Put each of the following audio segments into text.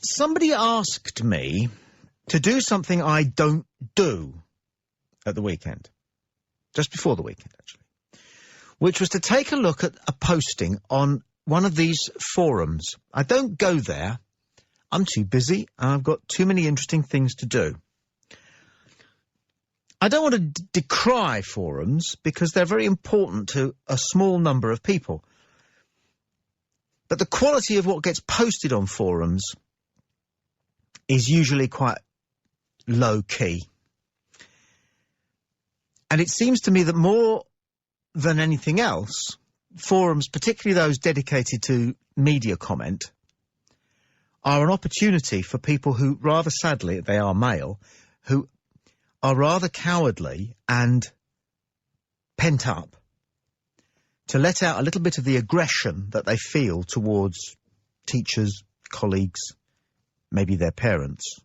Somebody asked me to do something I don't do at the weekend. Just before the weekend, actually. Which was to take a look at a posting on one of these forums. I don't go there. I'm too busy and I've got too many interesting things to do. I don't want to decry forums because they're very important to a small number of people. But the quality of what gets posted on forums is usually quite low-key. And it seems to me that more than anything else, forums, particularly those dedicated to media comment, are an opportunity for people who, rather sadly, they are male, who are rather cowardly and pent up, to let out a little bit of the aggression that they feel towards teachers, colleagues, maybe their parents,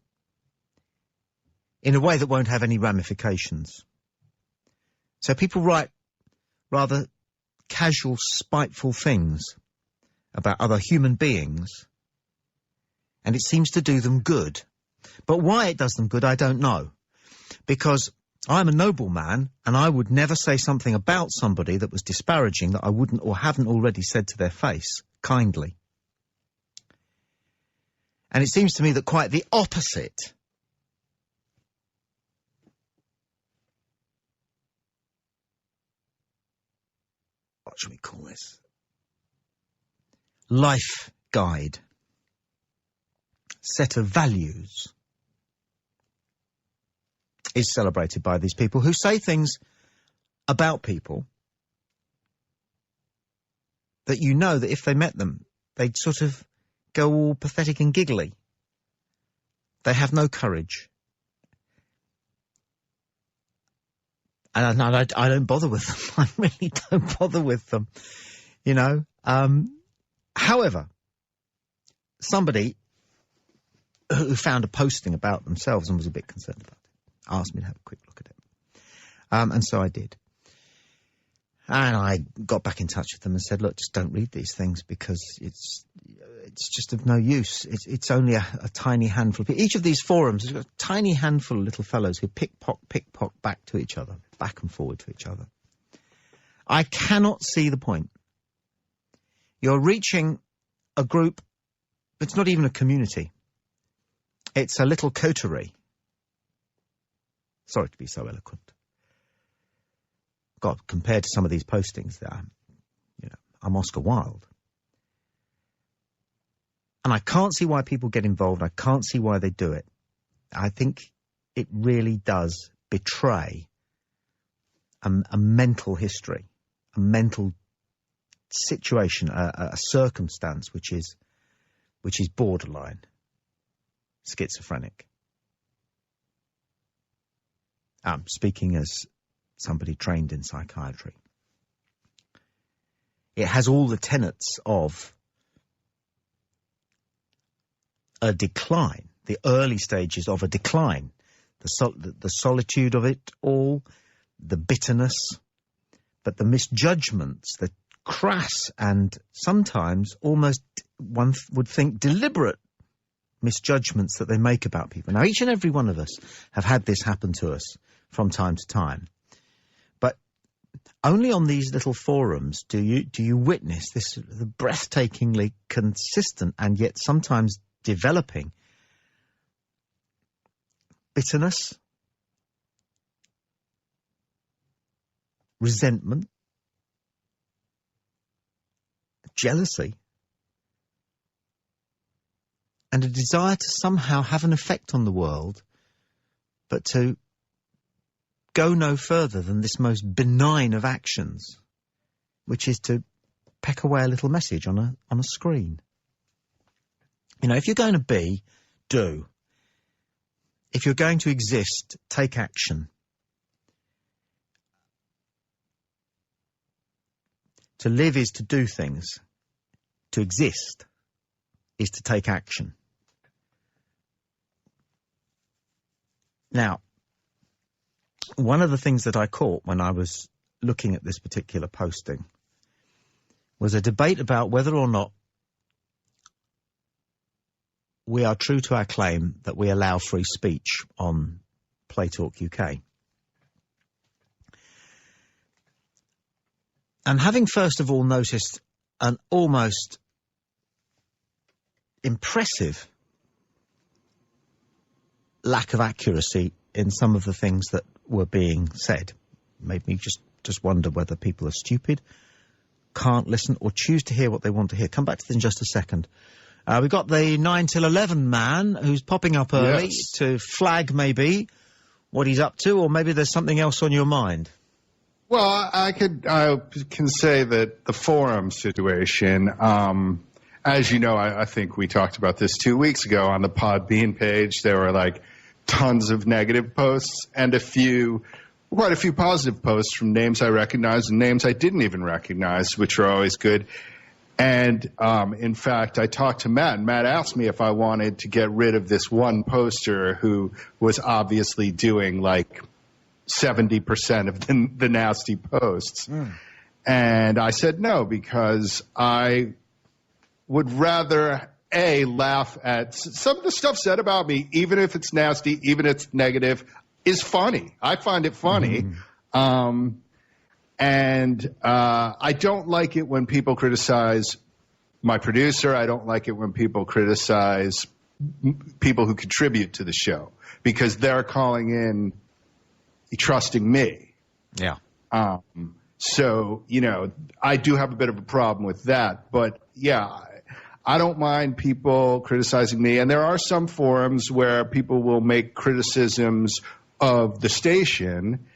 in a way that won't have any ramifications. So people write rather casual, spiteful things about other human beings, and it seems to do them good. But why it does them good, I don't know. Because I'm a noble man, and I would never say something about somebody that was disparaging that I wouldn't or haven't already said to their face, kindly. And it seems to me that quite the opposite what shall we call this? Life guide. Set of values is celebrated by these people who say things about people that you know that if they met them, they'd sort of go all pathetic and giggly. They have no courage. And I don't bother with them. I really don't bother with them, you know. However, somebody who found a posting about themselves and was a bit concerned about it asked me to have a quick look at it. And so I did. And I got back in touch with them and said, look, just don't read these things because it's just of no use. It's only a tiny handful of people. Each of these forums has got a tiny handful of little fellows who pickpock back to each other, back and forward to each other. I cannot see the point. You're reaching a group, it's not even a community. It's a little coterie. Sorry to be so eloquent. God, compared to some of these postings there, you know, I'm Oscar Wilde. And I can't see why people get involved. I can't see why they do it. I think it really does betray a mental history, a mental situation, a circumstance which is borderline schizophrenic. Speaking as somebody trained in psychiatry. It has all the tenets of a decline, the early stages of a decline, the solitude of it all, the bitterness, but the misjudgments, the crass and sometimes almost, one would think, deliberate misjudgments that they make about people. Now, each and every one of us have had this happen to us from time to time. But only on these little forums do you witness this the breathtakingly consistent and yet sometimes developing bitterness, resentment, jealousy, and a desire to somehow have an effect on the world, but to go no further than this most benign of actions, which is to peck away a little message on a screen. You know, if you're going to be, do. If you're going to exist, take action. To live is to do things. To exist is to take action. Now, one of the things that I caught when I was looking at this particular posting was a debate about whether or not we are true to our claim that we allow free speech on Play Talk UK. And having first of all noticed an almost impressive lack of accuracy in some of the things that were being said, made me just wonder whether people are stupid, can't listen, or choose to hear what they want to hear. Come back to this in just a second. We've got the 9 till 11 man who's popping up early to flag maybe what he's up to, or maybe there's something else on your mind. Well, I can say that the forum situation, as you know, I think we talked about this 2 weeks ago on the Podbean page. There were like tons of negative posts and quite a few positive posts from names I recognized and names I didn't even recognize, which are always good. And in fact, I talked to Matt, and Matt asked me if I wanted to get rid of this one poster who was obviously doing like 70% of the nasty posts. And I said no, because I would rather, laugh at some of the stuff said about me, even if it's nasty, even if it's negative, is funny. I find it funny. And I don't like it when people criticize my producer. I don't like it when people criticize people who contribute to the show, because they're calling in trusting me. Yeah. So, I do have a bit of a problem with that. But, yeah, I don't mind people criticizing me. And there are some forums where people will make criticisms of the station.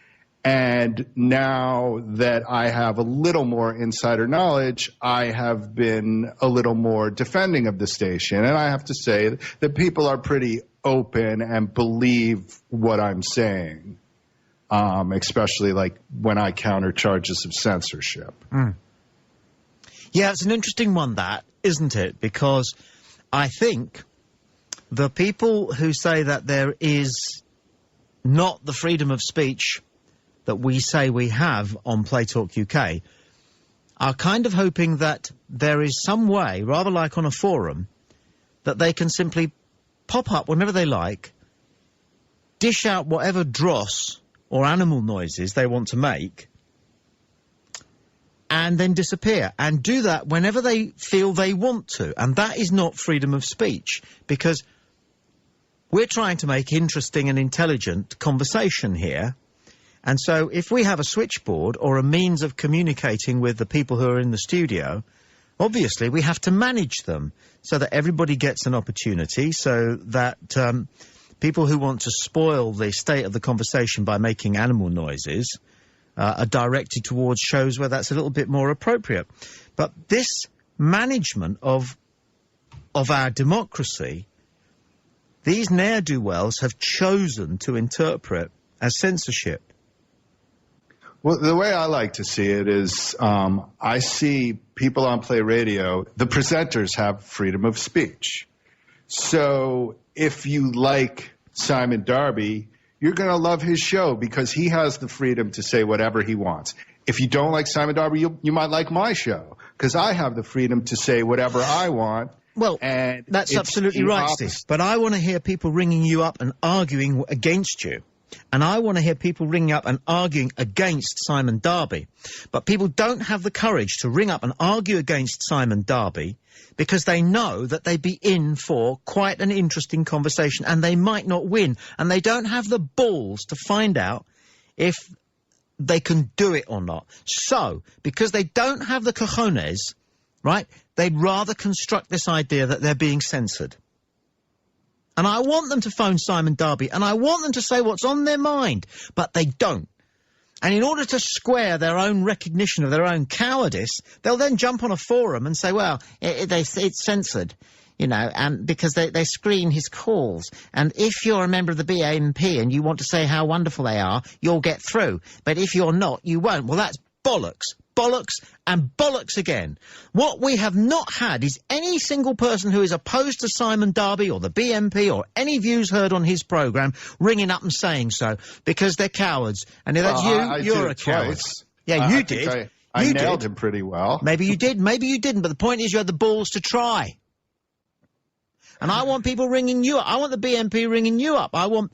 And now that I have a little more insider knowledge, I have been a little more defending of the station. And I have to say that people are pretty open and believe what I'm saying. Especially like when I counter charges of censorship. Yeah, it's an interesting one, that, isn't it? Because I think the people who say that there is not the freedom of speech that we say we have on Play Talk UK are kind of hoping that there is some way, rather like on a forum, that they can simply pop up whenever they like, dish out whatever dross or animal noises they want to make, and then disappear, and do that whenever they feel they want to. And that is not freedom of speech, because we're trying to make interesting and intelligent conversation here. And so if we have a switchboard or a means of communicating with the people who are in the studio, obviously we have to manage them so that everybody gets an opportunity, so that people who want to spoil the state of the conversation by making animal noises are directed towards shows where that's a little bit more appropriate. But this management of our democracy, these ne'er-do-wells have chosen to interpret as censorship. Well, the way I like to see it is I see people on Play Radio, the presenters have freedom of speech. So if you like Simon Darby, you're going to love his show because he has the freedom to say whatever he wants. If you don't like Simon Darby, you might like my show because I have the freedom to say whatever I want. Well, and that's absolutely right, Steve. But I want to hear people ringing you up and arguing against you. And I want to hear people ringing up and arguing against Simon Darby. But people don't have the courage to ring up and argue against Simon Darby because they know that they'd be in for quite an interesting conversation and they might not win. And they don't have the balls to find out if they can do it or not. So, because they don't have the cojones, right, they'd rather construct this idea that they're being censored. And I want them to phone Simon Darby, and I want them to say what's on their mind, but they don't. And in order to square their own recognition of their own cowardice, they'll then jump on a forum and say, well, it's censored, because they screen his calls. And if you're a member of the BNP and you want to say how wonderful they are, you'll get through. But if you're not, you won't. Well, that's bollocks. Bollocks and bollocks again. What we have not had is any single person who is opposed to Simon Darby or the BNP or any views heard on his programme ringing up and saying so, because they're cowards. And if that's you're a coward. Yeah, you did. I nailed him pretty well. Maybe you did, maybe you didn't, but the point is you had the balls to try. And I want people ringing you up. I want the BNP ringing you up. I want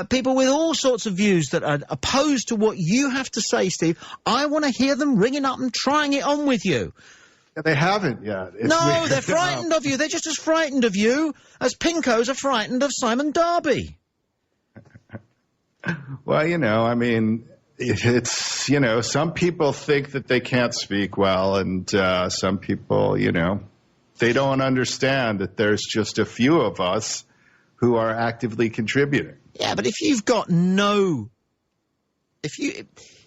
people with all sorts of views that are opposed to what you have to say, Steve. I want to hear them ringing up and trying it on with you. Yeah, they haven't yet. It's no, weird. They're frightened of you. They're just as frightened of you as Pinkos are frightened of Simon Darby. Well, you know, I mean, it's, you know, some people think that they can't speak well, and some people, you know, they don't understand that there's just a few of us who are actively contributing. Yeah, but if you've got no...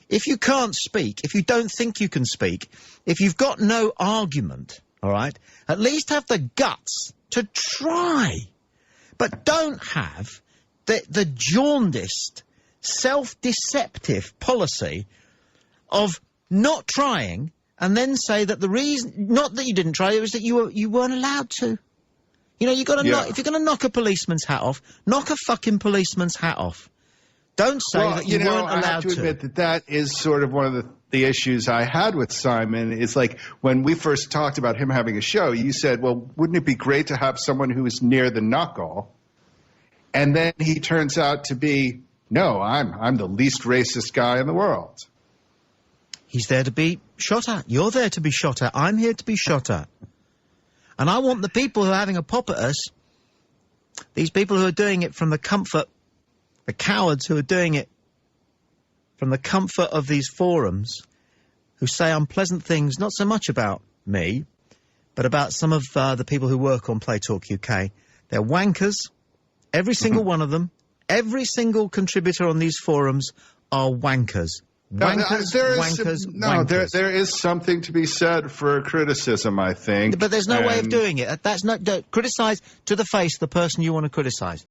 If you can't speak, if you don't think you can speak, if you've got no argument, all right, at least have the guts to try. But don't have the jaundiced, self-deceptive policy of not trying and then say that the reason, not that you didn't try, it was that you weren't allowed to. You know, you got to knock, if you're going to knock a policeman's hat off, knock a fucking policeman's hat off. Don't say that you weren't allowed to. I have to admit that is sort of one of the issues I had with Simon. Is like when we first talked about him having a show, you said, well, wouldn't it be great to have someone who is near the knuckle? And then he turns out to be, no, I'm the least racist guy in the world. He's there to be shot at. You're there to be shot at. I'm here to be shot at. And I want the people who are having a pop at us, these people who are doing it from the comfort, the cowards who are doing it from the comfort of these forums, who say unpleasant things, not so much about me, but about some of the people who work on Play Talk UK. They're wankers. Every single one of them. Every single contributor on these forums are wankers. Wankers, wankers. There is something to be said for criticism, I think. But there's no way of doing it. That's not... Criticise to the face the person you want to criticise.